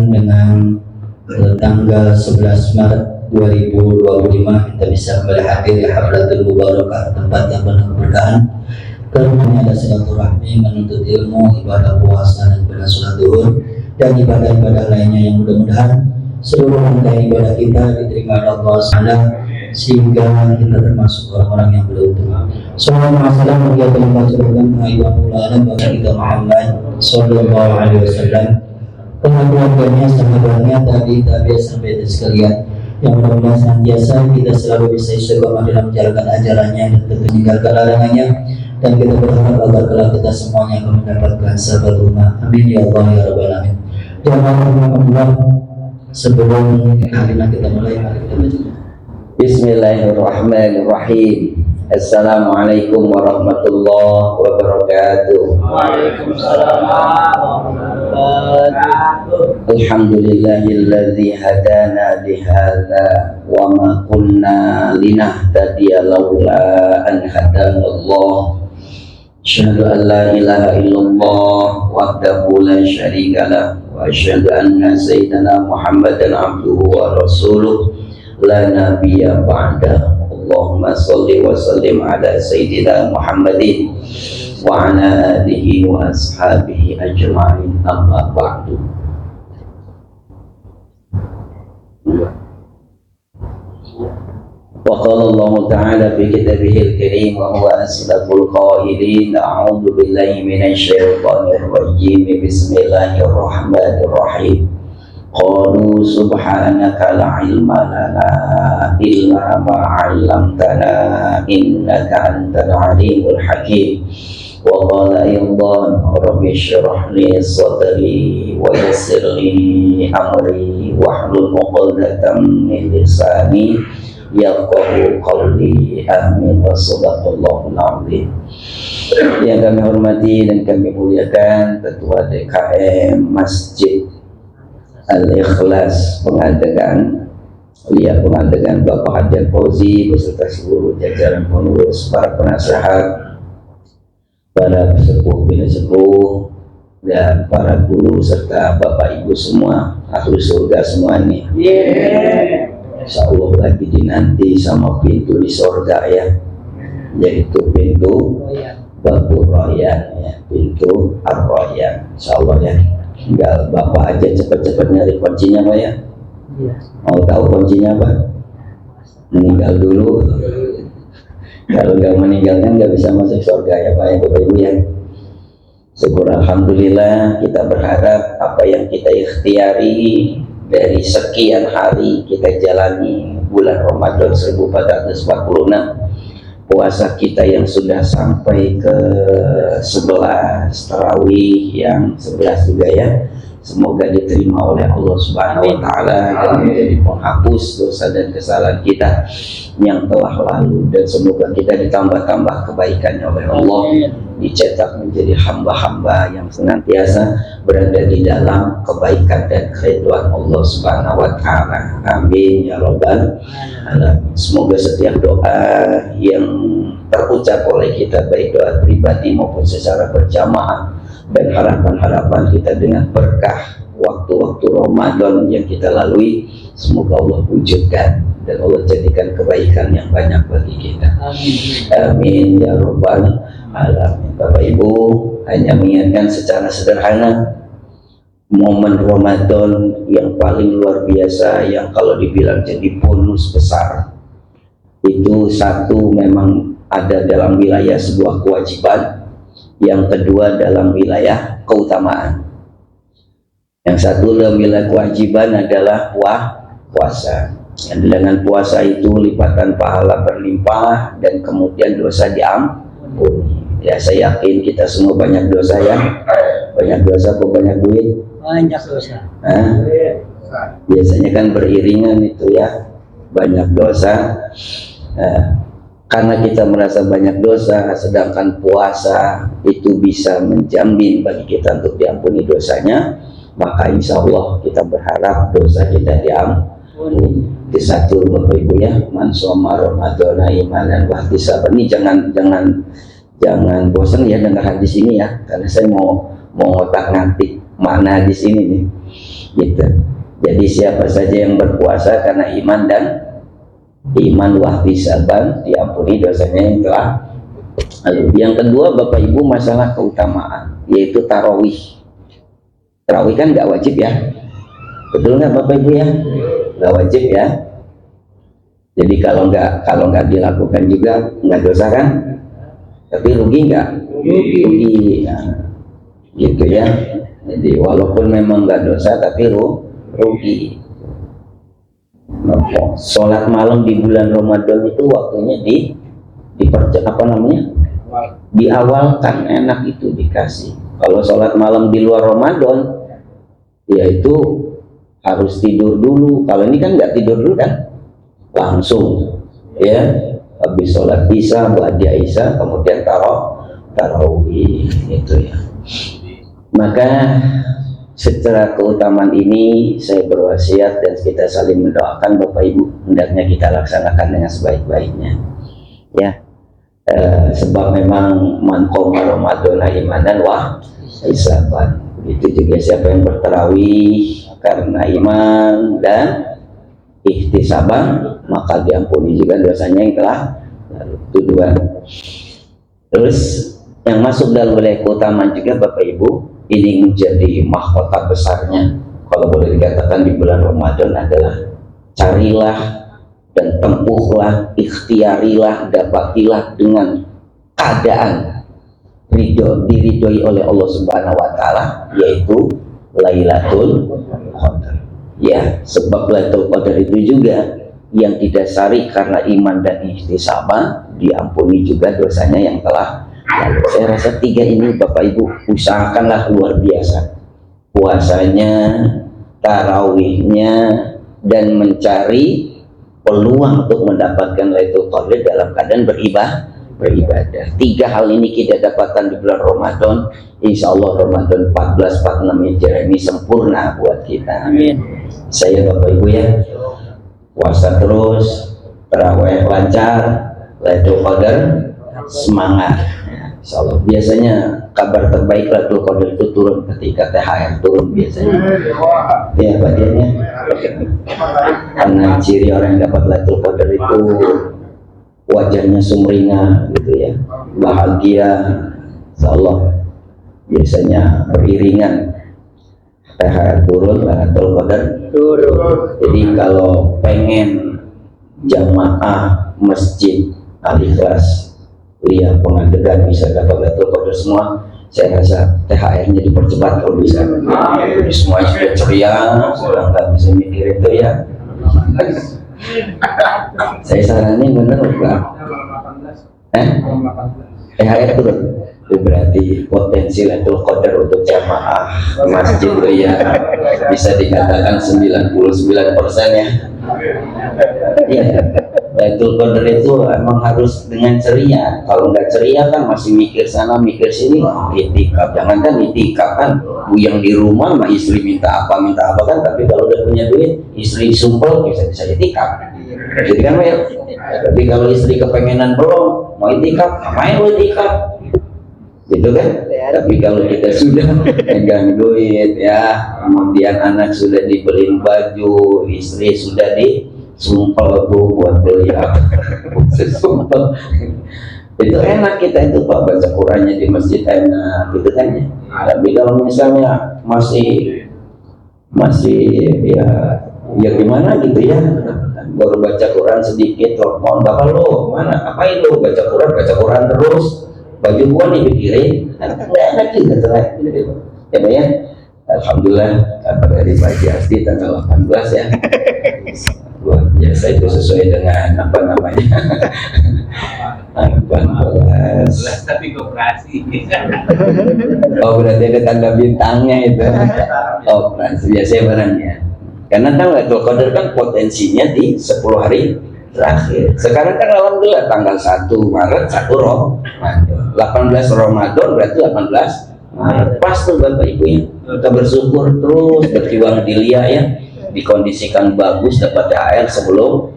dengan tanggal 11 Maret 2025 kita bisa kembali hadir di Haflatul Mubarakah, tempat yang penuh keberkahan. Karenanya ada silaturahmi, menuntut ilmu, ibadah puasa dan ibadah sholat zuhur dan ibadah-ibadah lainnya yang mudah-mudahan seluruh rangkaian ibadah kita diterima oleh Allah SWT, sehingga kita termasuk orang-orang yang beruntung. Assalamualaikum warahmatullahi wabarakatuh. Kita Muhammad Sallallahu Alaihi Wasallam, keluarganya, sahabatnya, tabi'in sampai sekalian, yang mudah-mudahan senantiasa kita selalu bisa istiqomah dalam menjalankan ajarannya dan tentu meninggalkan larangannya, dan kita berharap agar kelak kita semuanya akan mendapatkan sahabat rumah. Amin ya Allah ya Rabbal Alamin. Alhamdulillah, sebelum kehadiran kita mulai, mari kita baca. Bismillahirrahmanirrahim. Assalamualaikum warahmatullahi wabarakatuh. Waalaikumsalam warahmatullahi wabarakatuh. Alhamdulillahilladzi hadana lihadza wa ma kunna linahtadiya laula an hadanallah. Asyhadu an la ilaha illallah wahdahu la syarika lah wa asyhadu anna sayyidana Muhammadan abduhu wa rasuluh la nabiyya ba'da. Allahumma salli wa sallim ala sayyidina Muhammadin wa ala alihi wa ashabihi ajma'in, amma ba'du. Wa qala Allah ta'ala fi kitabihil karim wa huwa asdaqul qailin, a'udzu billahi minasy syaithanir rajim, bismillahirrahmanirrahim. Qalu subhanaka la ilma lana illa ma 'allamtana innaka antal alimul hakim. Wa qala aydan rabbi shrah li sadri wa yassir li amri wahlul 'uqdatam min lisani yafqahu qawli. Amin. Wa sadaqallahul azim. Yang kami hormati dan kami muliakan Ketua DKM Masjid Al-Ikhlas Pengadegan, Pengadegan Bapak Haji Fauzi beserta seluruh jajaran pengurus, para penasehat, para sepuh bina sepuh, dan para guru serta Bapak Ibu semua, ahli surga semuanya. Insya Allah lagi dinanti sama pintu di surga ya, yaitu pintu Babur Rayyan ya, pintu Ar-Rayyan. Insya Allah ya. Tinggal Bapak aja cepat-cepat nyari kuncinya Pak ya. Mau tahu kuncinya Pak? Meninggal dulu. Kalau nggak meninggal kan nggak bisa masuk surga ya Pak ya, Bapak Ibu ya. Syukur alhamdulillah, kita berharap apa yang kita ikhtiari dari sekian hari kita jalani bulan Ramadan 1446, puasa kita yang sudah sampai ke 11, tarawih yang 11 juga ya, semoga diterima oleh Allah Subhanahu wa Ta'ala dan menjadi penghapus dosa dan kesalahan kita yang telah lalu, dan semoga kita ditambah-tambah kebaikannya oleh Allah, dicetak menjadi hamba-hamba yang senantiasa berada di dalam kebaikan dan keridhaan Allah Subhanahu wa Ta'ala. Amin ya Rabbal Alamin. Semoga setiap doa yang terucap oleh kita, baik doa pribadi maupun secara berjamaah, dan harapan-harapan kita dengan berkah waktu-waktu Ramadan yang kita lalui, semoga Allah wujudkan dan Allah jadikan kebaikan yang banyak bagi kita. Amin ya Rabbal Alamin. Bapak Ibu, hanya mengingatkan secara sederhana, momen Ramadan yang paling luar biasa, yang kalau dibilang jadi bonus besar, itu satu memang ada dalam wilayah sebuah kewajiban, yang kedua dalam wilayah keutamaan. Yang satu dalam wilayah kewajiban adalah puasa. Dengan puasa itu lipatan pahala berlimpah dan kemudian dosa diampuni. Ya, saya yakin kita semua banyak dosa ya. Banyak dosa atau banyak duit? Banyak dosa. Biasanya kan beriringan itu ya, banyak dosa. Karena kita merasa banyak dosa, sedangkan puasa itu bisa menjamin bagi kita untuk diampuni dosanya, maka insya Allah kita berharap dosa kita diampuni. Itu satu Bapak Ibu ya, man shoma Ramadhana imanan wa ihtisaban. Ini jangan bosan ya dengar hadis ini ya, karena saya mau ngotak-ngatik makna hadis ini nih. gitu. Jadi siapa saja yang berpuasa karena iman dan iman wahtisaban, diampuni dosanya yang telah lalu. Yang kedua Bapak Ibu, masalah keutamaan, yaitu tarawih. Tarawih kan nggak wajib ya, betul nggak Bapak Ibu ya? Nggak wajib ya. Jadi kalau nggak dilakukan juga nggak dosa kan? Tapi rugi nggak? Rugi. Nah, gitu ya. Jadi walaupun memang nggak dosa tapi rugi. Sholat malam di bulan Ramadan itu waktunya diawalkan, enak itu dikasih. Kalau sholat malam di luar Ramadan, yaitu harus tidur dulu. Kalau ini kan nggak tidur dulu kan, langsung ya habis sholat isya, ba'da isya, kemudian tarawih itu ya. Maka secara keutamaan ini saya berwasiat dan kita saling mendoakan Bapak Ibu, hendaknya kita laksanakan dengan sebaik-baiknya ya. Sebab memang man qoma Ramadhana imanan wa ihtisaban. Itu juga siapa yang bertarawih karena iman dan ihtisaban, maka diampuni juga dosanya yang telah lalu. Itu dua. Terus yang masuk dalam wilayah keutamaan juga Bapak Ibu, ini menjadi mahkota besarnya kalau boleh dikatakan di bulan Ramadan adalah carilah dan tempuhlah, ikhtiarilah, dapatilah dengan keadaan diridhoi oleh Allah Subhanahu wa taala, yaitu Lailatul Qadar. Ya, sebab Lailatul Qadar itu juga yang didasari karena iman dan ihtisaban, diampuni juga dosanya yang telah lalu. Saya rasa tiga ini Bapak Ibu usahakanlah luar biasa. Puasanya, tarawihnya, dan mencari peluang untuk mendapatkan Lailatul Qadar dalam keadaan beribadah. Tiga hal ini kita dapatkan di bulan Ramadan. Insya Allah Ramadan 1446 Hijriah ini sempurna buat kita. Amin. Saya Bapak Ibu ya, puasa terus, tarawih lancar, Lailatul Qadar semangat. Insya Allah. Biasanya kabar terbaik Lailatul Qadar itu turun ketika THR turun biasanya. Ya bagiannya. Karena ciri orang yang dapat Lailatul Qadar itu wajahnya sumringah gitu ya, bahagia. Insya Allah biasanya beriringan THR turun, Lailatul Qadar turun. Jadi kalau pengen jamaah masjid Al-Ikhlas lihat pengadegan bisa dapat Lailatul Qadar semua, saya rasa THR-nya dipercepat kalau bisa. Jadi semua sudah ceria, sudah nggak bisa mikir itu ya. Saya saranin bener enggak? THR turun. Itu berarti potensi Lailatul Qadar untuk jamaah masjid ya bisa dikatakan 99% ya. Iya. Lailatul Qadar itu emang harus dengan ceria. Kalau nggak ceria kan masih mikir sana mikir sini, itikaf. Jangan kan itikaf kan buyang di rumah sama istri minta apa kan, tapi kalau udah punya duit istri sumpel bisa itikaf. Jadi kan ya. Tapi kalau istri kepengenan belum mau itikaf, main itikaf. Gitu kan? Tapi kalau kita sudah pegang duit ya, kemudian anak sudah dibeliin baju, istri sudah disumpel tuh buat beli apa, sumpel. Itu enak kita itu Pak, baca Qurannya di masjid enak gitu kan ya. Tapi kalau misalnya masih ya gimana gitu ya, baru baca Quran sedikit, telepon bapak lo mana, apain lo baca Quran terus, baju gua dipikirin, nggak enak juga terang gitu ya Pak ya. Alhamdulillah kabar dari Pak Jasti tanggal 18 ya. Luar biasa itu sesuai dengan apa namanya 18 tapi koperasi. Oh berarti ada tanda bintangnya itu. Oh operasi biasa barangnya. Karena kan Lailatul Qadar kan potensinya di 10 hari terakhir. Sekarang kan alhamdulillah tanggal 1 Maret 1 Ramadan. 18 Ramadan berarti 18 Maret. Pas tuh Bapak Ibu ya. Kita bersyukur terus berjuang dilia ya. Dikondisikan bagus dapat THR sebelum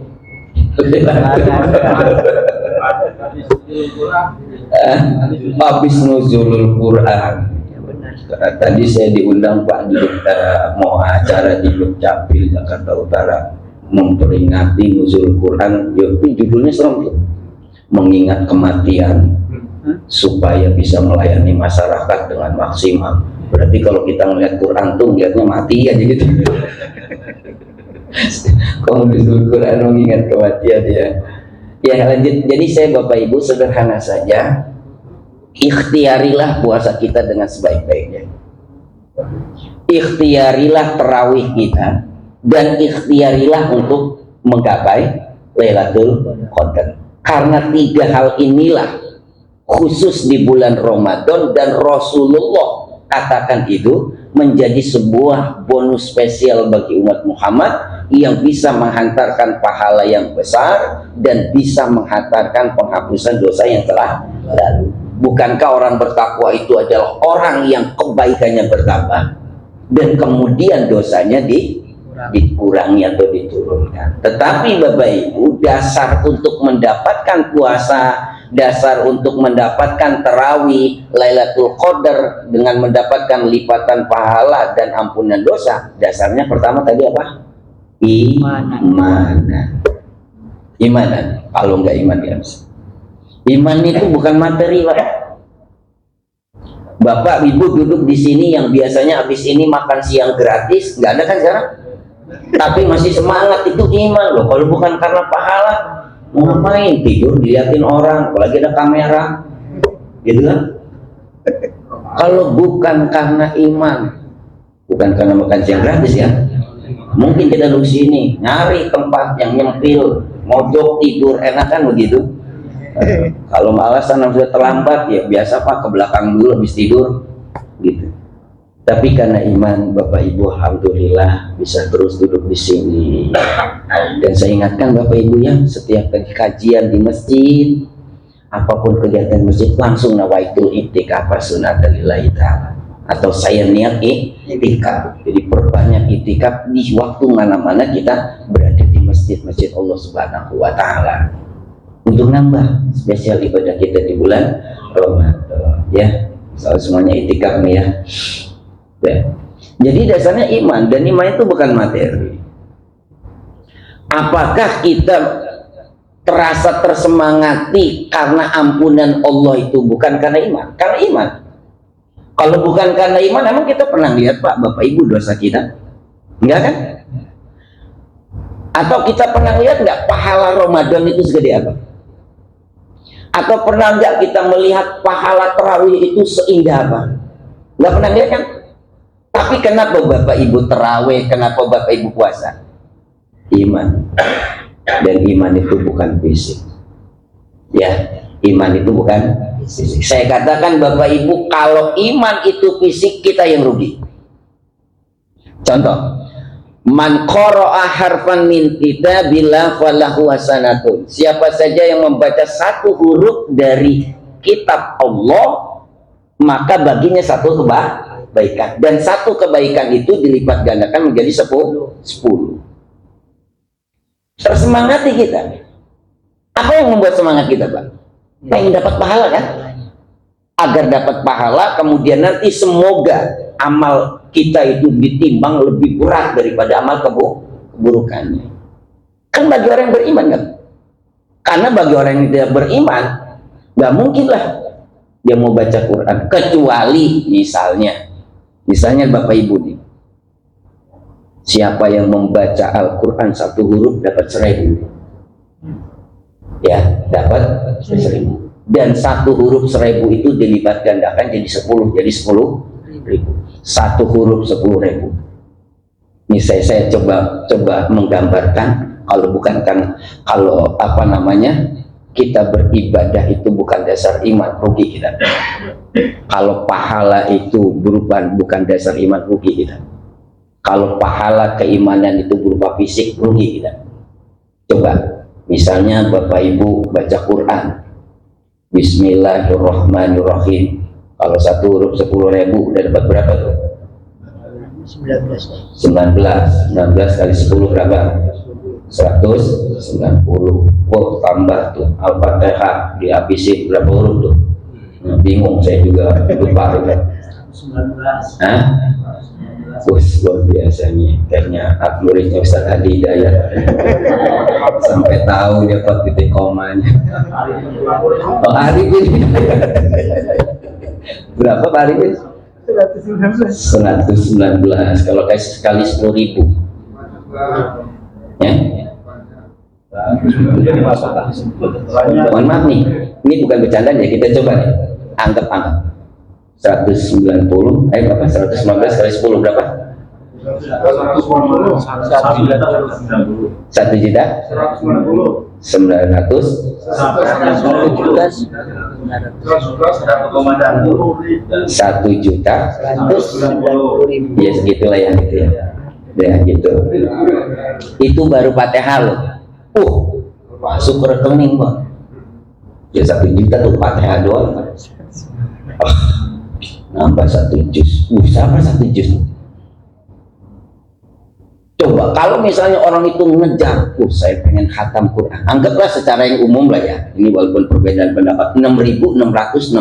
habis nuzulul Quran. Karena tadi saya diundang Pak di mau acara di Dukcapil Jakarta Utara memperingati nuzul Quran, yaitu judulnya serem tuh, mengingat kematian supaya bisa melayani masyarakat dengan maksimal. Berarti kalau kita melihat Quran tuh lihatnya mati aja gitu. Kalau nuzul Quran mengingat kematian ya. Ya lanjut. Jadi saya Bapak Ibu sederhana saja, ikhtiarilah puasa kita dengan sebaik-baiknya. Ikhtiarilah tarawih kita dan ikhtiarilah untuk menggapai Lailatul Qadar. Karena tiga hal inilah khusus di bulan Ramadan, dan Rasulullah katakan itu menjadi sebuah bonus spesial bagi umat Muhammad yang bisa menghantarkan pahala yang besar dan bisa menghantarkan penghapusan dosa yang telah lalu. Bukankah orang bertakwa itu adalah orang yang kebaikannya bertambah dan kemudian dosanya dikurangi atau diturunkan? Tetapi Bapak Ibu, dasar untuk mendapatkan puasa, dasar untuk mendapatkan tarawih Lailatul Qadar dengan mendapatkan lipatan pahala dan ampunan dosa, dasarnya pertama tadi apa? Imanan. Kalau nggak iman ya, iman itu bukan materi, Pak. Bapak Ibu duduk di sini yang biasanya habis ini makan siang gratis, nggak ada kan sekarang? Tapi masih semangat, itu iman loh. Kalau bukan karena pahala, mau ngapain? Tidur diliatin orang, apalagi ada kamera, gitu kan? Kalau bukan karena iman, bukan karena makan siang gratis ya, mungkin kita duduk sini nyari tempat yang nyempil, mojok tidur enak kan begitu. Kalau alasan sudah terlambat ya biasa Pak, ke belakang dulu habis tidur gitu. Tapi karena iman Bapak Ibu alhamdulillah bisa terus duduk di sini. Dan saya ingatkan Bapak Ibu ya, setiap kajian di masjid, apapun kegiatan masjid, langsung nawaitul i'tikaf sunatan lillahi ta'ala, atau saya niat i'tikaf. Jadi perbanyak i'tikaf di waktu mana-mana kita berada di masjid-masjid Allah Subhanahu wa taala untuk nambah spesial ibadah kita di bulan Ramadan ya. Soal semuanya i'tikaf nih ya. Ya. Jadi dasarnya iman, dan iman itu bukan materi. Apakah kita terasa tersemangati karena ampunan Allah itu bukan karena iman? Karena iman. Kalau bukan karena iman, emang kita pernah lihat Pak, Bapak Ibu dosa kita? Enggak kan? Atau kita pernah lihat nggak pahala Ramadan itu segede apa? Atau pernah nggak kita melihat pahala tarawih itu seindah apa? Nggak pernah lihat kan? Tapi kenapa Bapak Ibu tarawih? Kenapa Bapak Ibu puasa? Iman. Dan iman itu bukan fisik. Ya, iman itu bukan fisik. Saya katakan Bapak Ibu, kalau iman itu fisik, kita yang rugi. Contoh, man qara'a harfan min kitabillah falahu hasanatun. Siapa saja yang membaca satu huruf dari kitab Allah, maka baginya satu kebaikan, dan satu kebaikan itu dilipat gandakan menjadi 10. Tersemangati kita. Apa yang membuat semangat kita, Pak? Pengen dapat pahala kan? Agar dapat pahala, kemudian nanti semoga amal kita itu ditimbang lebih berat daripada amal keburukannya. Kan bagi orang yang beriman kan? Karena bagi orang yang tidak beriman, nggak mungkin lah dia mau baca Quran, kecuali misalnya Bapak Ibu nih, siapa yang membaca Al-Quran satu huruf dapat 1000, ya dapat 1000, dan satu huruf 1000 itu dilipat gandakan jadi 10, jadi 10.000. Satu huruf 10.000. Ini saya coba menggambarkan, kalau apa namanya, kita beribadah itu bukan dasar iman, rugi kita. Kalau pahala itu bukan dasar iman, rugi kita. Kalau pahala keimanan itu berupa fisik, rugi kita. Coba, misalnya Bapak Ibu baca Quran, Bismillahirrahmanirrahim. Kalau satu huruf 10.000 udah dapat berapa tuh? 19 kali 10 berapa? 190. Oh, tambah tuh Al-Fatihah dihabisin berapa huruf tuh? Nah, bingung saya juga, lupa. Hah? Luar biasa nih, kayaknya muridnya Ustaz Adi Hidayat sampai tahu dia titik komanya. Pak Arifin berapa Pak Arifin? 119. Kalau kayak sekali 10.000 ya. Mohon maaf nih, ini bukan bercanda ya, kita coba nih, anggap 190, berapa? 119 kali 10 berapa? 1 juta 900 1 juta ya segitulah ya gitu ya gitu. Itu baru Fatihah loh. Masuk ke rekening Bang ya 1 juta tuh Fatihah doang. Nambah 1 juz. Siapa 1 juz? Coba kalau misalnya orang itu ngejar, saya pengen khatam Quran. Anggaplah secara yang umum lah ya. Ini walaupun perbedaan pendapat. 6.666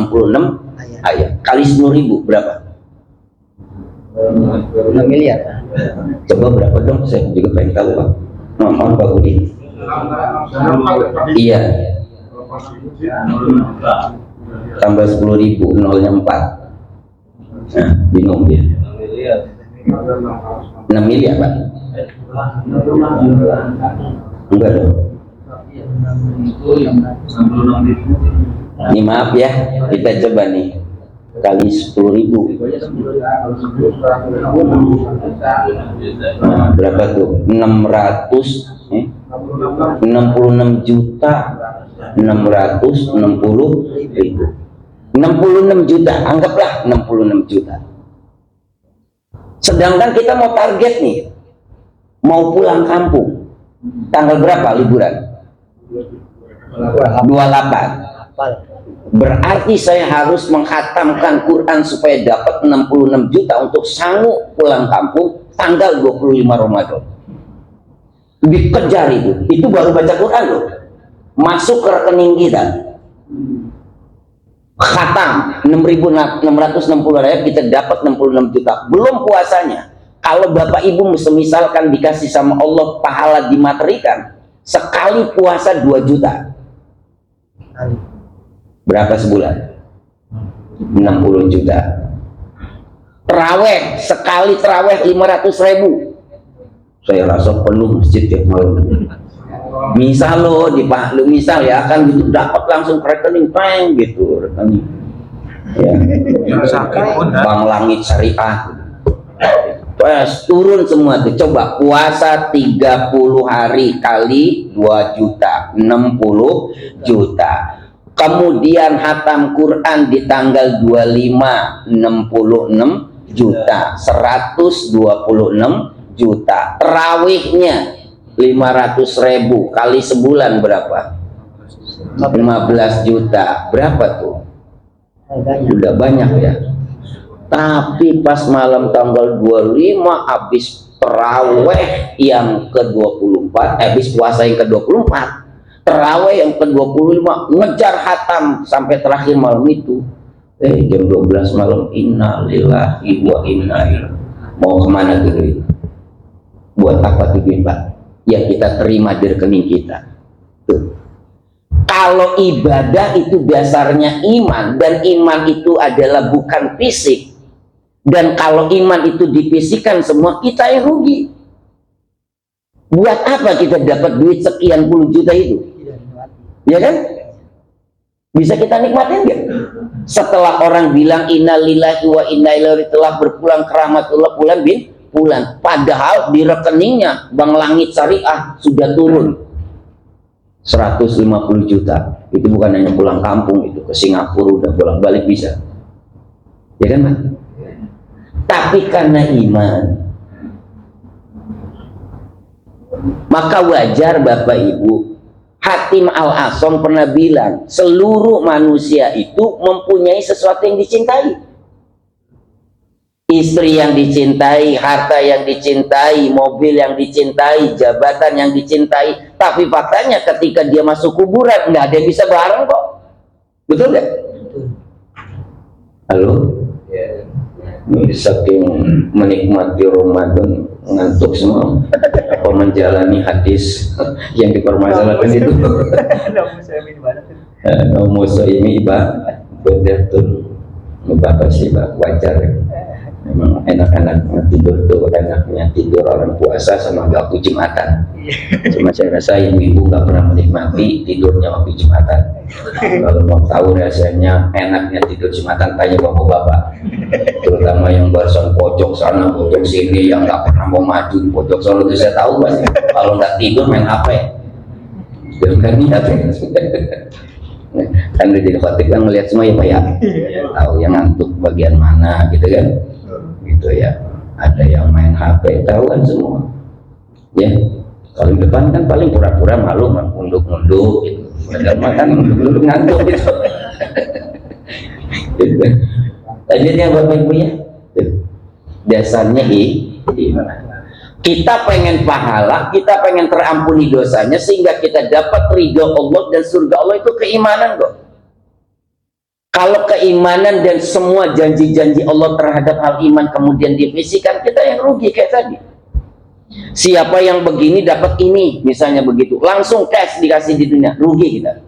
ayat kali 10.000 berapa? 6 miliar. Coba berapa dong? Saya juga pengen tahu Pak. Mohon Pak Budi. Iya. Tambah 10.000, nolnya 4. Nah, bingung dia. 6 miliar Pak? Enggak dong. Ini maaf ya, kita coba nih kali 10.000. Nah, berapa tuh? 66 juta 660.000. 66 juta, anggaplah 66 juta. Sedangkan kita mau target nih, mau pulang kampung. Tanggal berapa liburan? 28. Berarti saya harus menghatamkan Quran supaya dapat 66 juta untuk sanggup pulang kampung tanggal 25 Ramadan. Dikejar itu baru baca Quran loh. Masuk ke rekening kita. Khatam 6.660 ayat kita dapat 66 juta. Belum puasanya. Kalau Bapak Ibu misalkan dikasih sama Allah pahala dimaterikan, sekali puasa 2 juta. Berapa sebulan? 60 juta. Terawih, sekali terawih 500.000. Saya rasa penuh masjid tiap malam. Misal lo misal ya kan gitu dapat langsung ke rekening peng gitu rekening. Ya. Bank Langit Syariah. Pas turun semua tuh. Coba puasa 30 hari kali 2 juta, 60 juta. Kemudian hatam Quran di tanggal 25, 66 juta, 126 juta. Terawihnya 500.000 kali sebulan berapa? 15 juta. Berapa tuh? Udah banyak ya. Tapi pas malam tanggal 25 habis terawih yang ke-24, habis puasa yang ke-24, terawih yang ke-25, ngejar hatam sampai terakhir malam itu. Jam 12 malam, innalillahi wa inna ilaihi. Mau kemana dulu? Buat apa tuh Pak? Yang kita terima di rekening kita. Tuh. Kalau ibadah itu dasarnya iman, dan iman itu adalah bukan fisik, dan kalau iman itu difisikkan semua, kita yang rugi. Buat apa kita dapat duit sekian puluh juta itu? Ya kan? Bisa kita nikmatin nggak? Setelah orang bilang innalillahi wa inna ilaihi telah berpulang ke rahmatullah bulan, padahal di rekeningnya Bank Langit Syariah sudah turun 150 juta. Itu bukan hanya pulang kampung, itu ke Singapura udah pulang balik bisa. Ya kan Pak? Tapi karena iman, maka wajar Bapak Ibu. Hatim Al-Asom pernah bilang seluruh manusia itu mempunyai sesuatu yang dicintai. Istri yang dicintai, harta yang dicintai, mobil yang dicintai, jabatan yang dicintai. Tapi faktanya ketika dia masuk kuburan, nggak ada yang bisa bareng kok. Betul nggak? Halo? saking menikmati Ramadan ngantuk semua apa menjalani hadis yang dipermasalahkan itu nomuso ini betul bapak sih wajar. Memang enak-enak tidur tuh, enaknya tidur orang puasa sama waktu Jumatan. Cuma saya rasa ibu-ibu nggak pernah menikmati tidurnya waktu Jumatan. Kalau mau tahu rasanya enaknya tidur Jumatan, tanya bapak-bapak, terutama yang barusan pojok sana pojok sini yang nggak pernah mau maju di pojok sana. Itu saya tahu pasti kalau nggak tidur main HP. Jangan niat kan di khotib kan melihat semua ya Pak ya, tahu yang ngantuk bagian mana gitu kan, gitu ya. Ada yang main HP, tahu kan semua ya. Kalau di depan kan paling pura-pura malu, munduk-munduk gitu. Padahal makan munduk ngantuk gitu. Lanjutnya Bapak Ibu ya, dasarnya iman. Kita pengen pahala, kita pengen terampuni dosanya sehingga kita dapat ridho Allah dan surga Allah, itu keimanan kok. Kalau keimanan dan semua janji-janji Allah terhadap hal iman kemudian divisikan, kita yang rugi kayak tadi. Siapa yang begini dapat ini, misalnya begitu, langsung cash dikasih di dunia, rugi kita.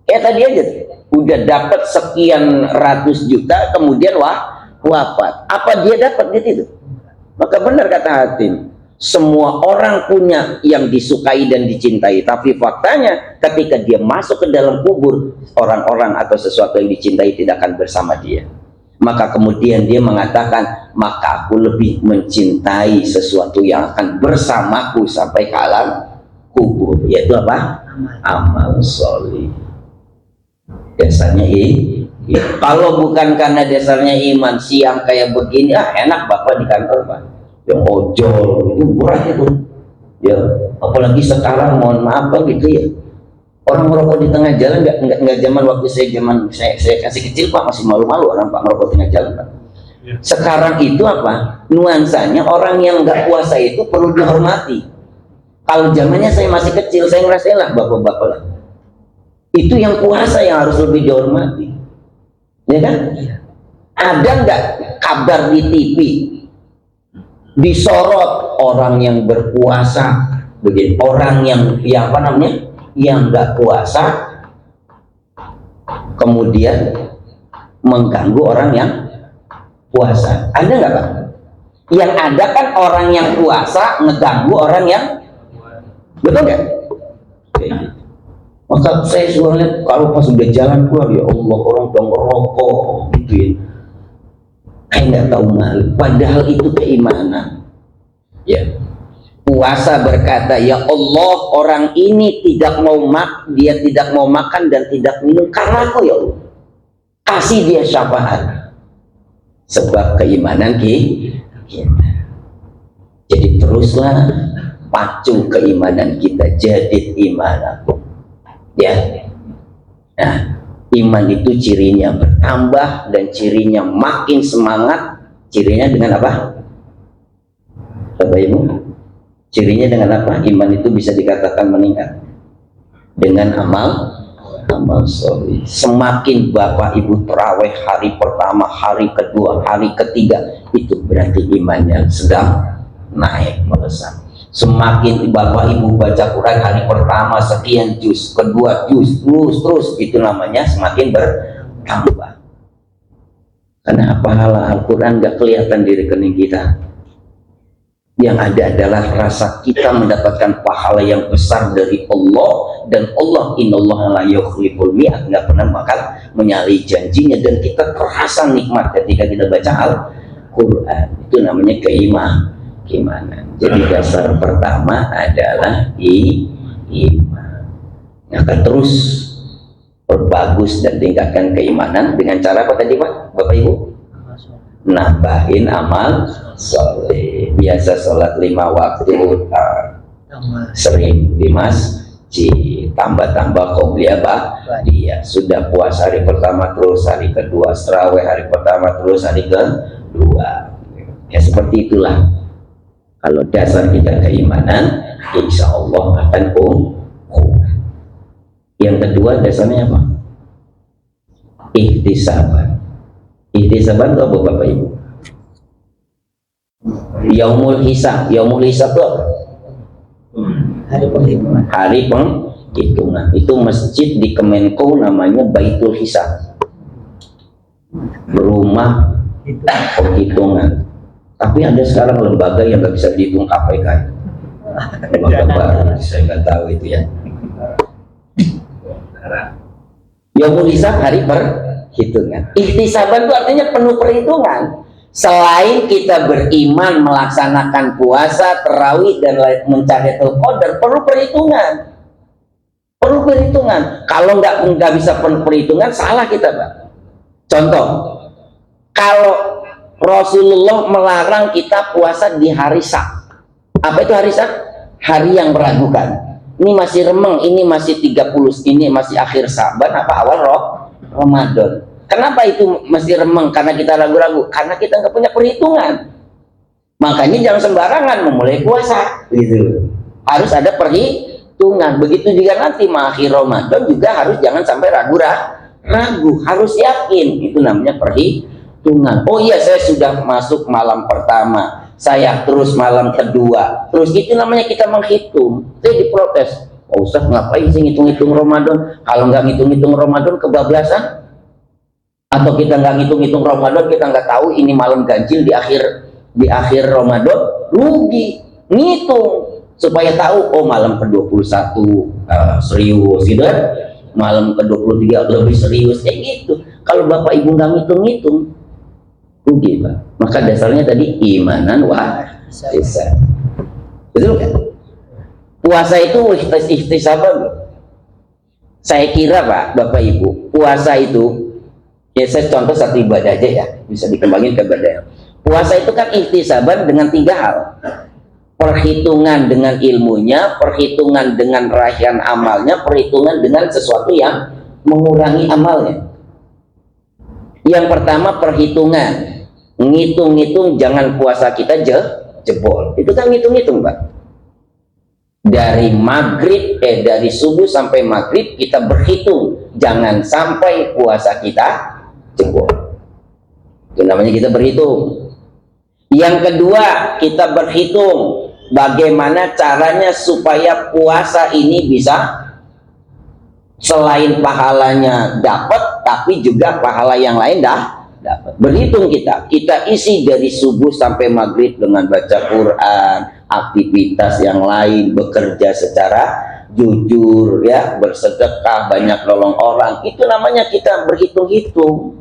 Kayak tadi aja, udah dapat sekian ratus juta, kemudian wafat. Apa dia dapat di situ? Maka benar kata Hatim, semua orang punya yang disukai dan dicintai, tapi faktanya ketika dia masuk ke dalam kubur, orang-orang atau sesuatu yang dicintai tidak akan bersama dia. Maka kemudian dia mengatakan, maka aku lebih mencintai sesuatu yang akan bersamaku sampai ke alam kubur, yaitu apa? Amal solih. Dasarnya kalau bukan karena dasarnya iman, siang kayak begini, enak bapak di kantor Pak, yang ojol itu berat itu ya. Apalagi sekarang mohon maaf Pak gitu ya, orang merokok di tengah jalan, nggak zaman waktu saya kasih kecil Pak, masih malu-malu orang Pak merokok tengah jalan Pak. Sekarang itu apa nuansanya, orang yang nggak puasa itu perlu dihormati. Kalau zamannya saya masih kecil, saya ngerasain lah bapak-bapak lah, itu yang puasa yang harus lebih dihormati, ya kan? Ada nggak kabar di TV disorot orang yang berpuasa begini, orang yang apa namanya, yang nggak puasa kemudian mengganggu orang yang puasa? Ada nggak Pak? Yang ada kan orang yang puasa ngeganggu orang yang, betul nggak? Maka saya suka lihat kalau pas udah jalan keluar, ya Allah, orang udah ngerokok gitu ya, kayak nggak tahu malu, padahal itu keimanan ya. Puasa berkata, ya Allah, orang ini dia tidak mau makan dan tidak minum karena aku ya Allah, kasih dia syafaat, sebab keimanan kita. Jadi teruslah pacu keimanan kita, jadid imanakum ya. Nah, iman itu cirinya bertambah dan cirinya makin semangat. Cirinya dengan apa Bapak Ibu? Cirinya dengan apa? Iman itu bisa dikatakan meningkat dengan amal soleh. Semakin Bapak Ibu terawih hari pertama, hari kedua, hari ketiga, itu berarti imannya sedang naik melesat. Semakin Bapak Ibu baca Quran hari pertama sekian juz, kedua juz, terus itu namanya semakin bertambah. Karena pahala Al-Quran gak kelihatan di rekening kita. Yang ada adalah rasa kita mendapatkan pahala yang besar dari Allah, dan Allah innallaha la yukhliful mi'ad, nggak pernah bakal menyalahi janjinya, dan kita terasa nikmat ketika kita baca Al-Quran. Itu namanya keimanan. Jadi dasar pertama adalah iman. Akan terus perbagus dan tingkatkan keimanan dengan cara apa tadi Pak, Bapak Ibu? Nambahin amal soleh. Biasa sholat 5 waktu, sering di masjid, tambah qobliyah dia sudah puasa hari pertama terus hari kedua, tarawih hari pertama terus hari kedua, ya seperti itulah. Kalau dasar kita keimanan, insya Allah akan kuat. Yang kedua dasarnya apa? Ihtisaban. Ihtisaban itu apa Bapak Ibu? Yaumul Hisab. Yaumul Hisab itu apa? Hari penghitungan. Hari penghitungan. Itu masjid di Kemenko namanya Baitul Hisab, rumah penghitungan. Tapi ada sekarang lembaga yang nggak bisa dihitung KPK. Lembaga baru, saya nggak tahu itu ya. Yaumul Hisab, hari perhitungan. Ihtisaban itu artinya penuh perhitungan. Selain kita beriman, melaksanakan puasa, tarawih, dan mencari Qadar, perlu perhitungan. Perlu perhitungan. Kalau nggak bisa penuh perhitungan, salah kita, Pak. Contoh, kalau Rasulullah melarang kita puasa di hari Sak. Apa itu hari Sak? Hari yang meragukan. Ini masih remeng, ini masih 30, ini masih akhir Saban, apa awal Ramadan. Kenapa itu masih remeng? Karena kita ragu-ragu. Karena kita nggak punya perhitungan. Makanya jangan sembarangan memulai puasa. Gitu. Harus ada perhitungan. Begitu juga nanti akhir Ramadan juga harus jangan sampai ragu. Harus yakin. Itu namanya perhitungan. Oh iya, saya sudah masuk malam pertama. Saya terus malam kedua. Terus itu namanya kita menghitung. Saya diprotes. Oh Ustaz, ngapain sih ngitung-ngitung Ramadan? Kalau nggak ngitung-ngitung Ramadan kebablasan. Atau kita nggak ngitung-ngitung Ramadan, kita nggak tahu ini malam ganjil di akhir Ramadan, rugi. Ngitung supaya tahu, oh malam ke-21 serius gitu kan, malam ke-23 lebih serius, kayak gitu. Kalau Bapak Ibu nggak ngitung-ngitung, rugi, Pak. Maka dasarnya tadi imanan ihtisaban. Betul kan? Puasa itu ihtisaban. Saya kira Pak, Bapak Ibu, puasa itu, ya saya contoh satu ibadah aja ya, bisa dikembangin ke ibadah. Puasa itu kan ihtisaban dengan 3 hal. Perhitungan dengan ilmunya, perhitungan dengan raihan amalnya, perhitungan dengan sesuatu yang mengurangi amalnya. Yang pertama perhitungan, ngitung-ngitung jangan puasa kita jebol. Itu kan ngitung-ngitung, Pak. Dari dari subuh sampai maghrib kita berhitung, jangan sampai puasa kita jebol. Itu namanya kita berhitung. Yang kedua, kita berhitung bagaimana caranya supaya puasa ini bisa selain pahalanya dapat, tapi juga pahala yang lain dapat. Berhitung kita isi dari subuh sampai maghrib dengan baca Quran, aktivitas yang lain, bekerja secara jujur ya, bersedekah, banyak nolong orang. Itu namanya kita berhitung-hitung.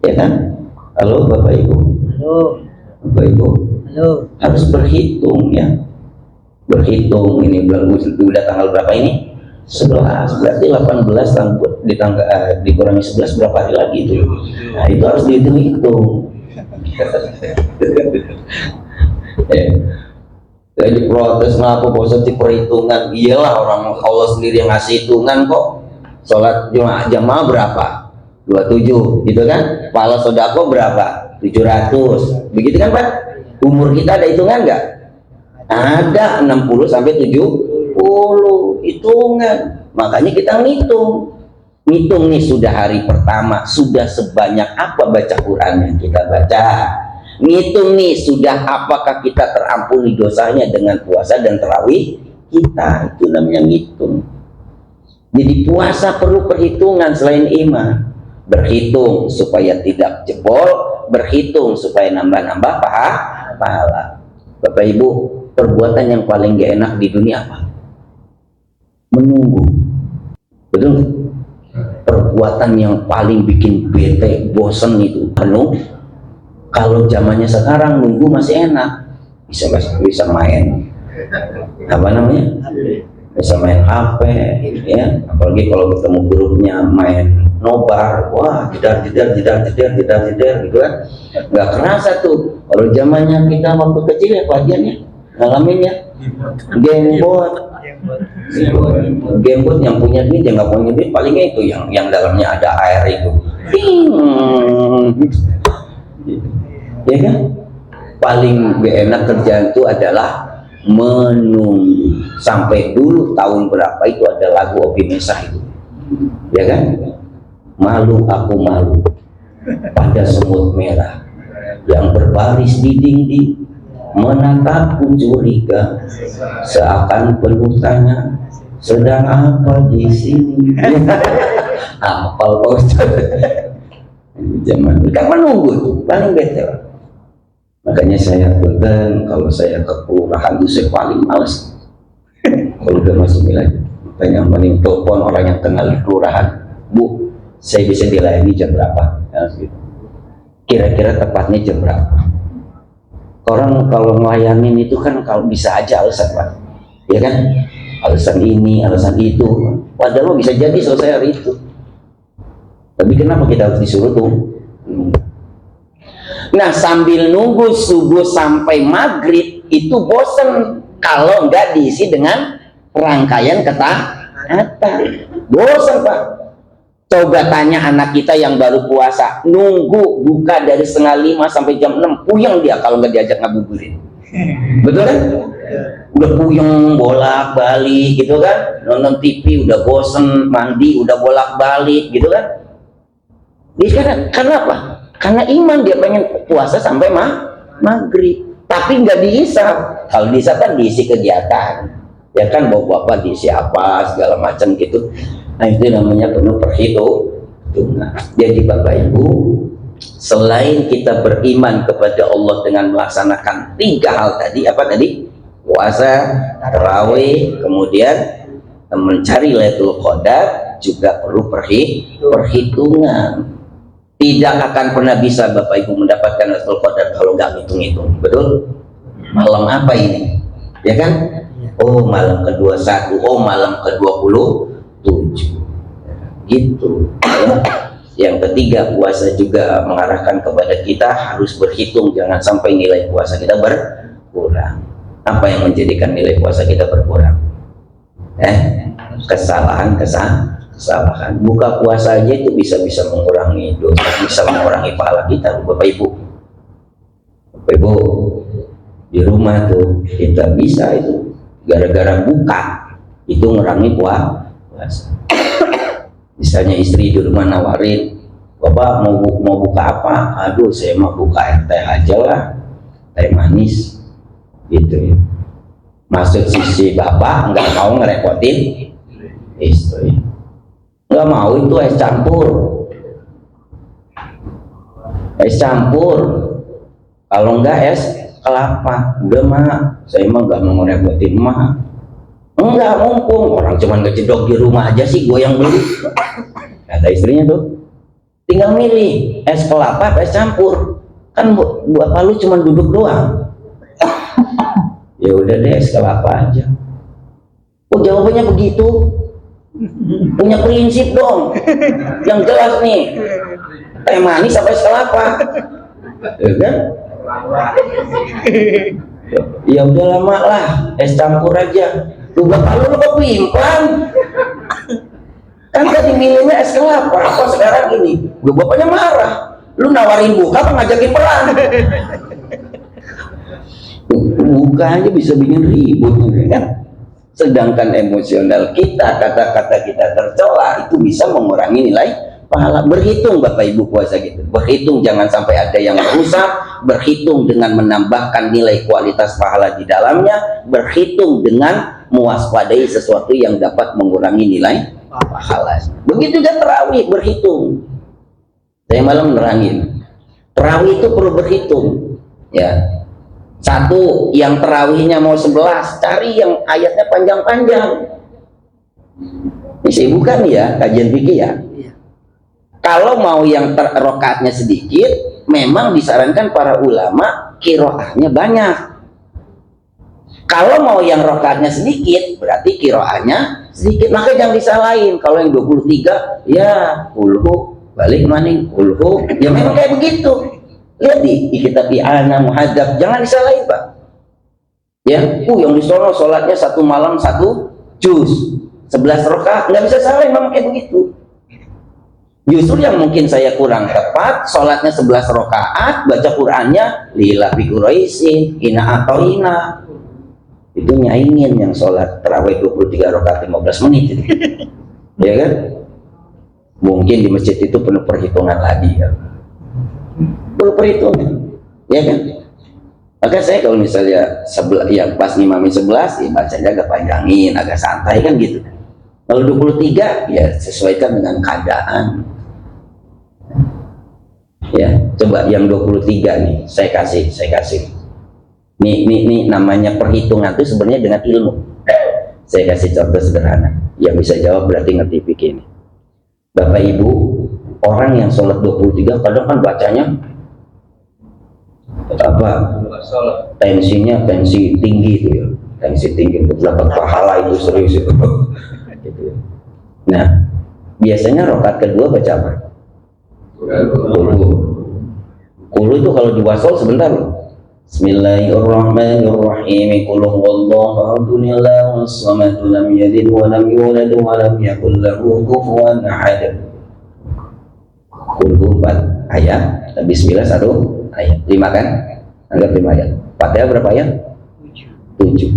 Ya kan? Halo Bapak Ibu. Halo. Bapak Ibu. Halo. Harus berhitung ya. Berhitung ini bulan udah tanggal berapa ini? 11. Berarti 18 dikurangi 11 berapa hari lagi itu? Nah, itu harus dihitung-hitung. Jadi protes ngapa Ustaz perhitungan? Iyalah, orang Allah sendiri yang ngasih hitungan kok. Sholat jamaah berapa? 27 gitu kan? Pahala sodako berapa? 700. Begitu kan Pak? Umur kita ada hitungan nggak? Ada 60 sampai 70 hitungan. Makanya kita ngitung nih, sudah hari pertama sudah sebanyak apa baca Quran yang kita baca. Ngitung nih sudah apakah kita terampuni dosanya dengan puasa dan tarawih kita. Itu namanya ngitung. Jadi puasa perlu perhitungan selain iman. Berhitung supaya tidak jebol, berhitung supaya nambah-nambah pahala. Bapak Ibu, perbuatan yang paling gak enak di dunia apa? Menunggu. Betul? Perbuatan yang paling bikin bete, bosen itu penuh. Kalau zamannya sekarang nunggu masih enak, bisa main apa namanya? Bisa main HP ya, apalagi kalau ketemu grupnya main nobar, wah jedar gitu kan, nggak kerasa tuh. Kalau zamannya kita waktu kecil ya pagiannya ngalamin ya gamebot yang punya duit, yang nggak punya duit palingnya itu yang dalamnya ada air itu, ya kan. Paling gak enak kerjaan itu adalah menunggu. Sampai dulu tahun berapa itu ada lagu Obi Mesah itu, ya kan, malu aku malu pada semut merah, yang berbaris di dinding menatapku curiga, seakan penuh tanya, sedang apa di sini? Apal Pak Ustaz. Zaman kan menunggu itu paling bete. Makanya saya punten kalau saya ke kelurahan itu saya paling males. Kalau udah masuk wilayah, tanya mending telepon orang yang kenal di kelurahan, Bu, saya bisa dilayani jam berapa? Ya, gitu. Kira-kira tepatnya jam berapa? Orang kalau ngelayanin itu kan kalau bisa aja alasan Pak, ya kan? Alasan ini, alasan itu. Padahal bisa jadi selesai hari itu. Tapi kenapa kita harus disuruh tuh? Nah, sambil nunggu subuh sampai maghrib itu bosen kalau nggak diisi dengan rangkaian ketaatan. Bosen Pak. Coba tanya anak kita yang baru puasa, nunggu buka dari 4:30 sampai jam 6, puyeng dia kalau nggak diajak ngabuburit. Betul kan? Udah puyeng bolak-balik gitu kan, nonton TV udah bosen, mandi udah bolak-balik gitu kan. Dia karena apa? Karena iman dia pengen puasa sampai maghrib, tapi nggak diisap. Kalau diisap kan diisi kegiatan, ya kan, bapak-bapak diisi apa segala macam gitu. Nah itu namanya penuh perhitungan. Jadi Bapak Ibu, selain kita beriman kepada Allah dengan melaksanakan 3 hal tadi, apa tadi? Puasa, tarawih, kemudian mencari Lailatul Qadar, juga perlu perhitungan. Tidak akan pernah bisa Bapak Ibu mendapatkan Lailatul Qadar kalau nggak hitung-hitung. Betul? Malam apa ini? Ya kan? Oh malam ke-21, oh malam ke-27 gitu ya. Yang ketiga, puasa juga mengarahkan kepada kita harus berhitung, jangan sampai nilai puasa kita berkurang. Apa yang menjadikan nilai puasa kita berkurang? Kesalahan. Buka puasa aja itu bisa mengurangi dosa, bisa mengurangi pahala kita. Bapak Ibu di rumah tuh kita bisa itu gara-gara buka itu ngurangi puasa. Misalnya istri di rumah nawarin, Bapak mau buka apa? Aduh saya mau buka air teh aja lah, teh manis gitu ya. Maksud si bapak nggak mau ngerepotin istri, nggak mau itu es campur, kalau enggak es kelapa. Udah mak, saya mah nggak mau ngerepotin mak. Enggak, mumpung orang cuman ngejedok di rumah aja sih, gue yang beli. Kata istrinya tuh, tinggal milih es kelapa, es campur. Kan bapak lu cuman duduk doang. Ya udah deh es kelapa aja. Oh jawabannya begitu? Punya prinsip dong, yang jelas nih. Teh manis apa es kelapa? Ya kan? Ya udah lama lah, es campur aja. Lu bapak lu kepimplan. Kan tadi milihnya es kelapa, kok sekarang ini? Gue bapaknya marah. Lu nawarin buka apa ngajakin perang? Buka aja bisa bikin ribut kan? Sedangkan emosional kita, kata-kata kita tercela itu bisa mengurangi nilai pahala. Berhitung Bapak Ibu puasa gitu. Berhitung jangan sampai ada yang merusak, berhitung dengan menambahkan nilai kualitas pahala di dalamnya, berhitung dengan mewaspadai sesuatu yang dapat mengurangi nilai pahala. Begitu juga tarawih, berhitung. Saya malam nerangin, tarawih itu perlu berhitung ya. Satu, yang tarawihnya mau 11, cari yang ayatnya panjang-panjang. Ini bukan ya kajian fikih ya. Kalau mau yang rakaatnya sedikit, memang disarankan para ulama qiraahnya banyak. Kalau mau yang rakaatnya sedikit, berarti qiraahnya sedikit. Maka jangan disalahin. Kalau yang 23, ya ulhu balik maning ulhu, ya memang kayak begitu. Lihat di kitab I'anah Muhadzab, jangan disalahin Pak. Ya, yang disono sholatnya 1 malam 1 juz, 11 rakaat, nggak bisa salahin, memang kayak begitu. Justru yang mungkin saya kurang tepat, sholatnya 11 rakaat, baca Qur'annya lila fi quraisin, ina atoina. Itu nyaingin yang sholat tarawih 23 rakaat 15 menit itu. Ya kan? Mungkin di masjid itu penuh perhitungan lagi ya. Perhitungan. ya kan? Maka saya kalau misalnya yang pas ngimami 11, ya bacanya agak panjangin, agak santai kan gitu. Kalau 23, ya sesuaikan dengan keadaan. Ya, coba yang 23 nih, saya kasih. Ini namanya perhitungan itu sebenarnya dengan ilmu. Saya kasih contoh sederhana. Yang bisa jawab berarti ngerti fikih ini. Bapak Ibu, orang yang sholat 23 kadang kan bacanya apa? Tensinya tensi tinggi itu ya. Tensi tinggi untuk dapat pahala itu serius itu. Gitu ya. Nah, biasanya rakaat kedua baca apa? Kulu itu kalau di wasol sebentar loh. Bismillahirrahmanirrahim. Qul huwallahu ahad, was-samadu, lam yalid wa lam yulad wa lam yakul lahu kufuwan ahad. Qul 4 ayat, bismillah 1 ayat. 5 kan? Anggap 5 ayat. Fatihah berapa ayat? 7.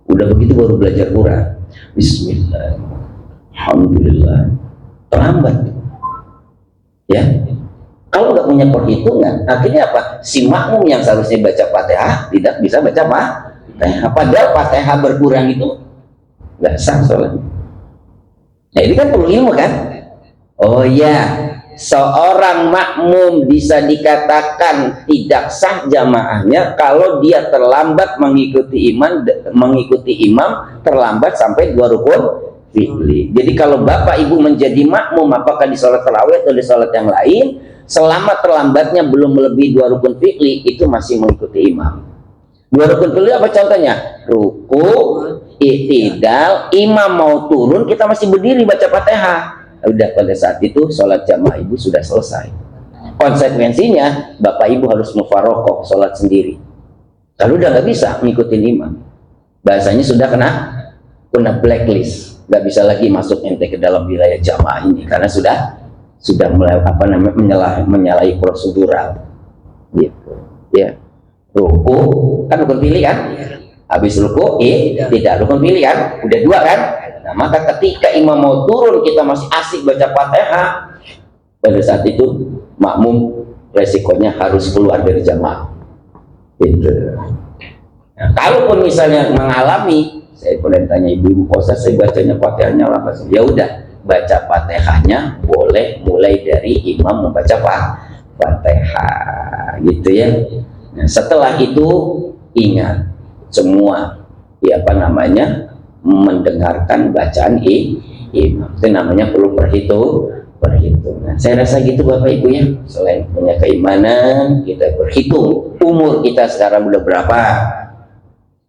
Udah begitu baru belajar Quran. Bismillah. Alhamdulillah. Terlambat. Ya. Kalau nggak punya perhitungan, akhirnya apa? Si makmum yang seharusnya baca Fatihah tidak bisa baca apa? Padahal Fatihah berkurang itu nggak sah sholat. Nah ini kan perlu ilmu kan? Oh iya, seorang makmum bisa dikatakan tidak sah jamaahnya kalau dia terlambat mengikuti imam terlambat sampai 2 rukun fi'li. Jadi kalau bapak ibu menjadi makmum, apakah di sholat tarawih atau di sholat yang lain, selama terlambatnya belum melebihi 2 rukun fi'li, itu masih mengikuti imam. 2 rukun fi'li apa contohnya? Ruku, i'tidal, imam mau turun, kita masih berdiri baca Fatihah. Udah pada saat itu sholat jamaah ibu sudah selesai. Konsekuensinya bapak ibu harus mufarokoh, sholat sendiri. Kalau udah nggak bisa ngikutin imam, bahasanya sudah kena blacklist, nggak bisa lagi masuk ente ke dalam wilayah jamaah ini karena sudah menyalahi prosedural gitu ya. Ruku kan rukun pilih kan, habis ruku tidak rukun pilih kan, udah 2 kan. Nah maka ketika imam mau turun kita masih asik baca Fatihah, pada saat itu makmum resikonya harus keluar dari jamaah gitu. Nah, kalaupun misalnya mengalami, saya pernah tanya ibu-ibu, saya bacanya Fatihahnya apa sih? Ya udah, baca Fatihahnya boleh mulai dari imam membaca Fatihah gitu ya. Nah, setelah itu ingat semua mendengarkan bacaan imam. Itu namanya perlu perhitungan. Saya rasa gitu Bapak Ibu ya. Selain punya keimanan, kita berhitung umur kita sekarang udah berapa.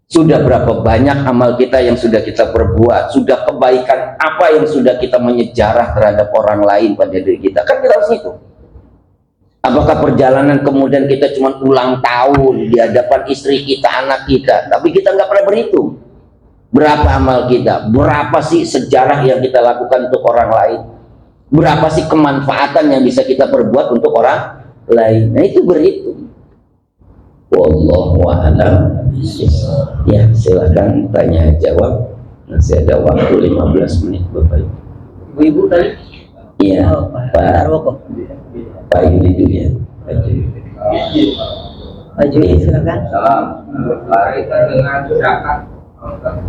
Sudah berapa banyak amal kita yang sudah kita perbuat, sudah kebaikan apa yang sudah kita menyejarah terhadap orang lain pada diri kita, kan kita harus itu. Apakah perjalanan kemudian kita cuma ulang tahun di hadapan istri kita, anak kita, tapi kita nggak pernah berhitung berapa amal kita, berapa sih sejarah yang kita lakukan untuk orang lain, berapa sih kemanfaatan yang bisa kita perbuat untuk orang lain. Nah itu berhitung. Wallahu a'lam. Ya, silakan tanya jawab. Masih ada waktu 15 menit Bapak Ibu. Ibu tadi? Iya, Pak Yudi itu ya. Pak Yudi silakan. Salam. Berkaitan dengan zakat.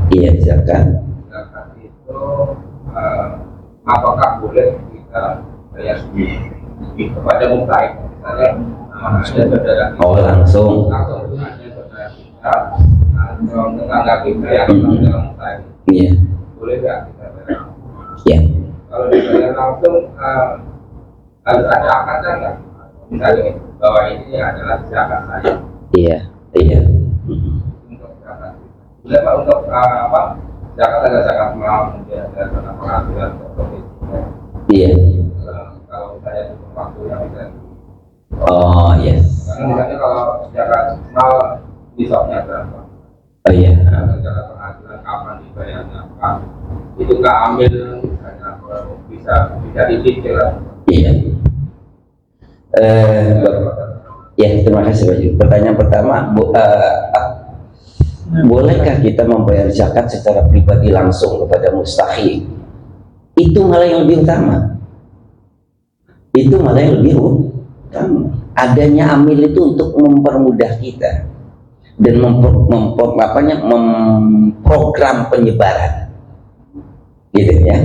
Iya, zakat. Zakat itu apakah boleh kita bayar kepada mustahik? Misalnya ada saudara kita. Oh, langsung. Ada saudara kita atau tetangga kita yang dalam mustahik. Iya. Boleh nggak kita bayar? Ya. Kalau dibayar langsung harus ada akadnya nggak? Misalnya bahwa ini adalah zakat saya. Iya. Iya. Untuk zakat. Boleh Pak untuk apa? Zakat ada zakat mal, kemudian ada zakat penghasilan untuk profesinya. Iya. Kalau misalnya cukup waktunya bisa. Oh, yes. Karena misalnya kalau zakat mal nisabnya berapa? Oh iya. Kalau zakat penghasilan kapan dibayarnya? Itu nggak ambil misalnya kalau bisa dicicil. Iya. Ya, terima kasih Pak Yudi. Pertanyaan pertama, bolehkah kita membayar zakat secara pribadi langsung kepada mustahik? Itu malah yang lebih utama. Adanya amil itu untuk mempermudah kita dan memprogram penyebaran, gitu ya.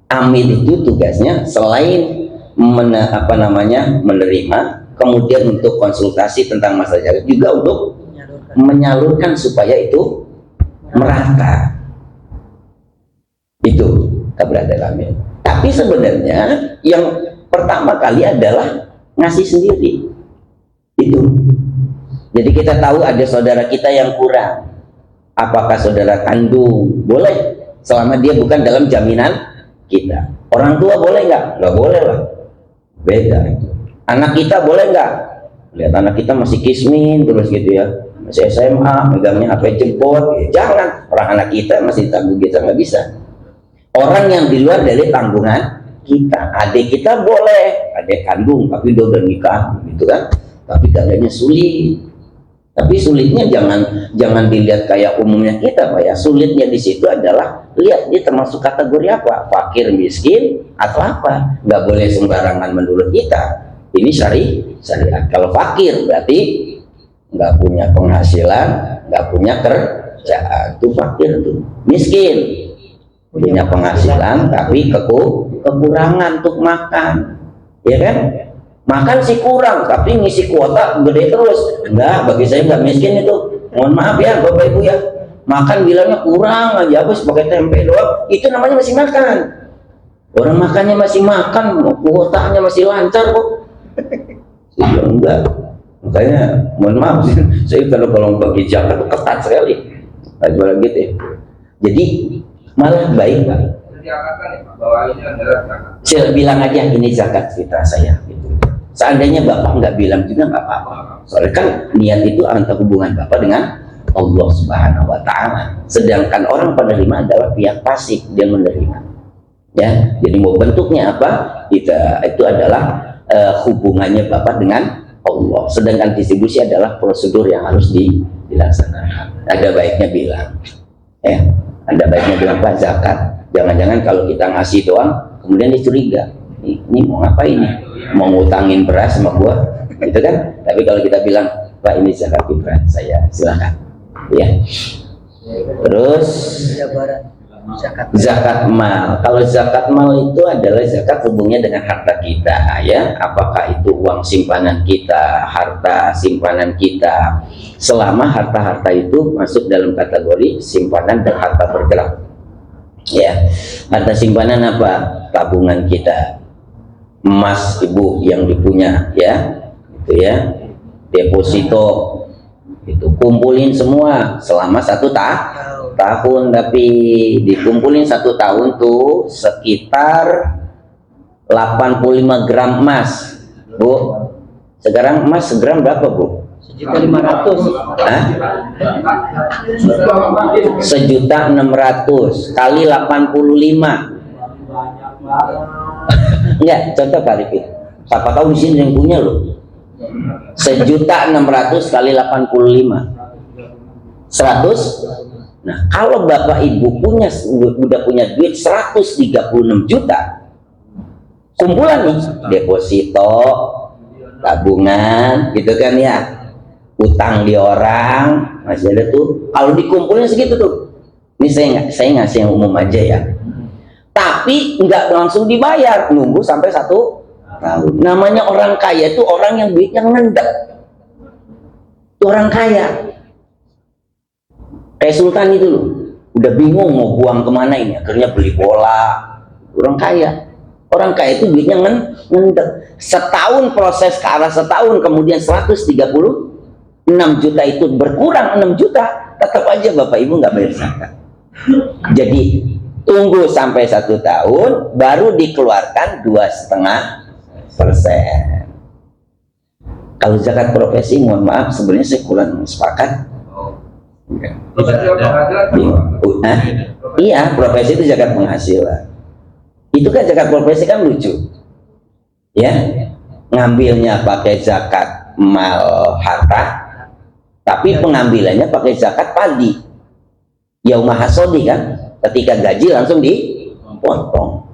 Amil itu tugasnya selain menerima, kemudian untuk konsultasi tentang masalah zakat, juga untuk menyalurkan supaya itu merata. Itu keberadaan amil. Tapi sebenarnya yang pertama kali adalah ngasih sendiri. Itu. Jadi kita tahu ada saudara kita yang kurang. Apakah saudara kandung? Boleh, selama dia bukan dalam jaminan kita. Orang tua boleh nggak? Nggak boleh lah. Beda itu. Anak kita boleh nggak? Lihat anak kita masih kismin terus gitu ya, masih SMA, megangnya HP jemput, ya jangan. Orang anak kita masih tanggung kita, nggak bisa. Orang yang di luar dari tanggungan kita, adik kita boleh, adik kandung, tapi dia udah nikah, gitu kan? Tapi keadaannya sulit. Tapi sulitnya jangan dilihat kayak umumnya kita, Pak ya. Sulitnya di situ adalah lihat dia termasuk kategori apa, fakir, miskin, atau apa. Nggak boleh sembarangan menurut kita. Ini syariat. Kalau fakir berarti nggak punya penghasilan, nggak punya kerjaan, itu fakir tuh. Miskin punya penghasilan tapi kekurangan untuk makan, ya kan? Makan sih kurang tapi ngisi kuota gede terus. Enggak, bagi saya nggak miskin itu. Mohon maaf ya Bapak Ibu ya, makan bilangnya kurang aja, habis pakai tempe doang, itu namanya masih makan. Orang makannya masih makan, kuotanya masih lancar kok. Ya, enggak. Makanya mohon maaf saya kalau bagi zakat ketat sekali. Nah, gitu ya. Jadi malah baik Pak. Diangkatkan ya Pak, bahwa ini adalah zakat. Saya bilang aja ini zakat fitrah saya gitu. Seandainya Bapak nggak bilang juga nggak apa-apa. Soalnya kan niat itu antara hubungan Bapak dengan Allah Subhanahu wa Ta'ala. Sedangkan orang penerima adalah pihak pasif, dia menerima. Ya, jadi mau bentuknya apa? Itu adalah hubungannya Bapak dengan Allah. Sedangkan distribusi adalah prosedur yang harus dilaksanakan. Ada baiknya bilang, ya, ada baiknya bilang Pak zakat. Jangan-jangan kalau kita ngasih doang, kemudian dicuriga. Ini mau ngapain nih? Mau ngutangin beras sama gua, gitu kan? Tapi kalau kita bilang, Pak ini zakat fitrah saya, silakan. Ya. Terus zakat mal. Kalau zakat mal itu adalah zakat hubungnya dengan harta kita, ya. Apakah itu uang simpanan kita, harta simpanan kita. Selama harta-harta itu masuk dalam kategori simpanan dan harta bergerak. Ya, harta simpanan apa? Tabungan kita, emas ibu yang dipunya, ya, itu ya, deposito, itu kumpulin semua selama 1 tahun, tapi dikumpulin 1 tahun tuh sekitar 85 gram emas, Bu. Sekarang emas segram berapa, Bu? 1.500.000. Hah? 1.600.000 kali 85. Enggak, contoh kali Pi. Siapa tahu di sini yang punya loh. 1.600.000 kali 85. 100. Nah, kalau Bapak Ibu udah punya duit 136 juta. Kumpulan nih, deposito, tabungan, gitu kan ya. Utang di orang masih ada tuh. Kalau dikumpulin segitu tuh. Ini saya ngasih yang umum aja ya. Tapi nggak langsung dibayar, nunggu sampai 1 tahun. Namanya orang kaya itu orang yang duitnya ngendek. Itu orang kaya. Kayak Sultan itu loh, udah bingung mau buang kemana ini, akhirnya beli bola. Orang kaya. Orang kaya itu duitnya ngendek. Setahun proses ke arah setahun, kemudian 136 juta itu berkurang 6 juta, tetap aja Bapak Ibu nggak bayar zakat. Jadi tunggu sampai 1 tahun baru dikeluarkan 2,5%. Kalau zakat profesi, mohon maaf sebenarnya saya kurang sepakat. Iya, profesi itu zakat penghasilan. Itu kan zakat profesi kan lucu, ya, ngambilnya pakai zakat mal harta, tapi pengambilannya pakai zakat padi. Yaumah hasodi kan, ketika gaji langsung dipotong.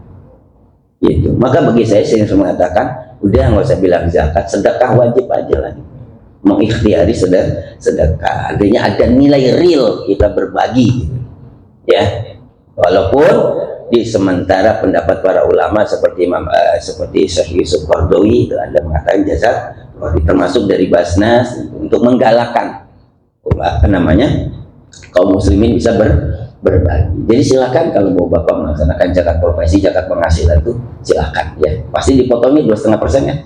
Gitu. Maka bagi saya sering mengatakan Udah nggak usah bilang zakat, sedekah wajib aja lagi. Mengikhtiari sedekah, artinya ada nilai real kita berbagi, ya. Walaupun di sementara pendapat para ulama seperti seperti Syekh Yusuf Qaradawi itu ada mengatakan zakat termasuk dari Basnas untuk menggalakkan kaum muslimin bisa berbagi. Jadi silakan kalau mau bapak melaksanakan zakat profesi, zakat penghasilan itu silakan, ya. Pasti dipotongnya 2,5% ya.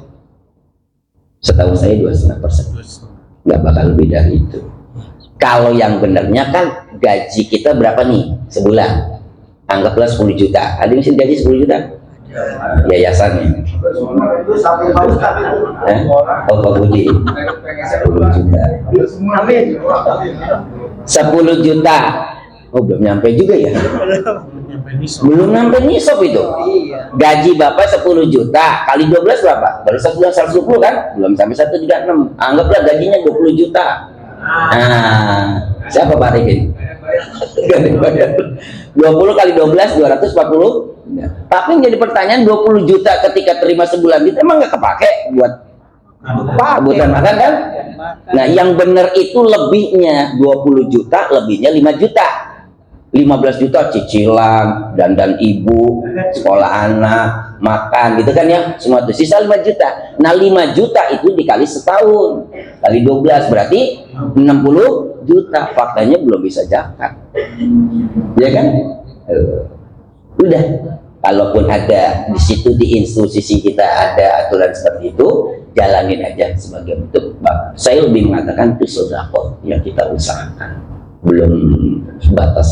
Setahu saya 2,5%, nggak bakal lebih dari itu. Kalau yang benernya kan gaji kita berapa nih sebulan? Anggaplah 10 juta. Ada yang mesti gaji 10 juta? Yayasannya. Oh, Pak Budi. 10 juta. 10 juta. Oh, belum nyampe juga ya? Belum nyampe nisab itu. Gaji Bapak 10 juta kali 12 berapa? Baru 1 bulan 120 kan? Belum sampai 136. Anggaplah gajinya 20 juta. Nah, siapa Pak Rikin? 20 kali 12 240. Tapi yang jadi pertanyaan 20 juta ketika terima sebulan itu emang nggak kepake buat kebutuhan makan kan? Nah, yang benar itu lebihnya 20 juta, lebihnya 5 juta. 15 juta cicilan, dandan ibu, sekolah anak, makan gitu kan ya, semua itu sisa 5 juta. Nah, 5 juta itu dikali setahun kali 12 berarti 60 juta. Faktanya belum bisa zakat, ya kan? Udah, kalaupun ada di situ di institusi kita ada aturan seperti itu, jalanin aja sebagai bentuk. Saya lebih mengatakan itu sedekah yang kita usahakan, belum batas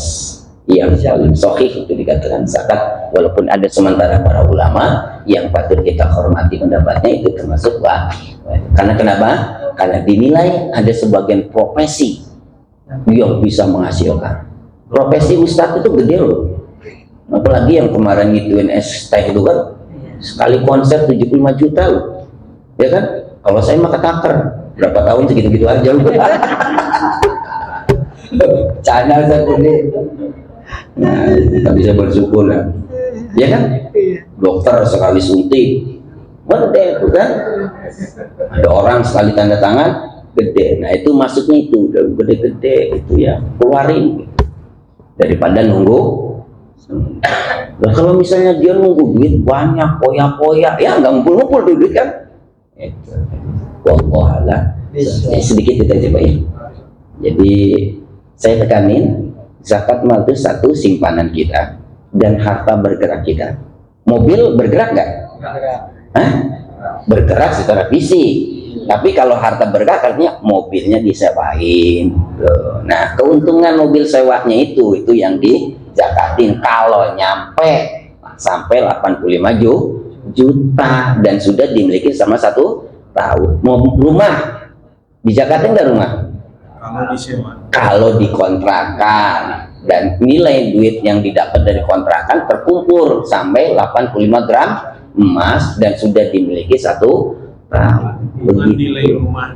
yang paling sahih itu dikatakan zakat. Walaupun ada sementara para ulama yang patut kita hormati pendapatnya itu termasuk wajib. Karena kenapa? Karena dinilai ada sebagian profesi yang bisa menghasilkan. Profesi ustadz itu gede loh. Apalagi yang kemarin ngituin ST itu kan sekali konser 75 juta loh, ya kan? Kalau saya mah ketaker berapa tahun segitu-gitu aja loh. Channel sendiri. Nah, kita bisa bersyukur lah, ya kan? Dokter sekali suntik gede itu kan, ada orang sekali tanda tangan gede. Nah, itu maksudnya itu udah gede-gede itu ya, keluarin daripada nunggu. Nah, kalau misalnya dia nunggu duit banyak poya-poya ya nggak ngumpul-ngumpul duit kan. Wallahualam. Sedikit kita coba ya. Jadi saya tekanin, zakat mal itu satu simpanan kita dan harta bergerak kita. Mobil bergerak nggak? Hah? Bergerak secara fisik. Tapi kalau harta bergerak artinya mobilnya disewain. Nah, keuntungan mobil sewanya itu yang dizakatin kalau nyampe sampai 85 juta dan sudah dimiliki sama 1 tahun. Rumah dizakatin nggak rumah? Kalau disewa. Kalau dikontrakan dan nilai duit yang didapat dari kontrakan terkumpul sampai 85 gram emas dan sudah dimiliki 1 tahun. Bukan nilai rumah.